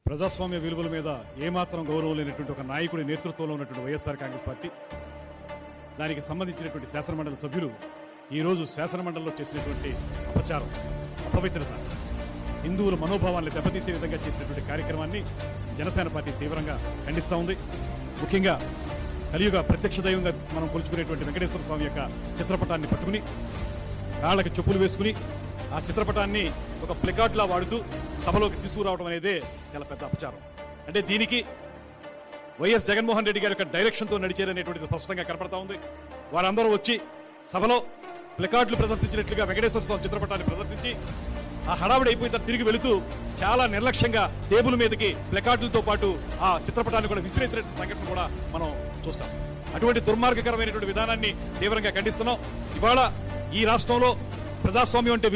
ప్రజాస్వామ్య విలువల మీద ఏమాత్రం గౌరవం లేనటువంటి ఒక నాయకుడి నేతృత్వంలో ఉన్నటువంటి వైఎస్ఆర్ కాంగ్రెస్ పార్టీ దానికి సంబంధించినటువంటి శాసనమండలి సభ్యులు ఈరోజు శాసనమండలిలో చేసినటువంటి అపచారం, అపవిత్రత, హిందువుల మనోభావాన్ని దెబ్బతీసే విధంగా చేసినటువంటి కార్యక్రమాన్ని జనసేన పార్టీ తీవ్రంగా ఖండిస్తూ ఉంది. ముఖ్యంగా కలియుగ ప్రత్యక్ష దైవంగా మనం కొలుచుకునేటువంటి వెంకటేశ్వర స్వామి యొక్క చిత్రపటాన్ని పట్టుకుని కాళ్ళకి చెప్పులు వేసుకుని ఆ చిత్రపటాన్ని ఒక ప్లకార్డ్లా వాడుతూ సభలోకి తీసుకురావడం అనేదే చాలా పెద్ద అపచారం. అంటే దీనికి వైఎస్ జగన్మోహన్ రెడ్డి గారి యొక్క డైరెక్షన్తో నడిచారనేటువంటిది స్పష్టంగా కనపడతా ఉంది. వారందరూ వచ్చి సభలో ప్లకార్డులు ప్రదర్శించినట్లుగా వెంకటేశ్వర స్వామి చిత్రపటాన్ని ప్రదర్శించి ఆ హడావిడి అయిపోయిన తర్వాత తిరిగి వెళుతూ చాలా నిర్లక్ష్యంగా టేబుల్ మీదకి ప్లకార్డులతో పాటు ఆ చిత్రపటాన్ని కూడా విసిరేసినటువంటి సంఘటన కూడా మనం చూస్తాం. అటువంటి దుర్మార్గకరమైనటువంటి విధానాన్ని తీవ్రంగా ఖండిస్తున్నాం. ఇవాళ ఈ రాష్ట్రంలో ప్రజాస్వామ్యం అంటే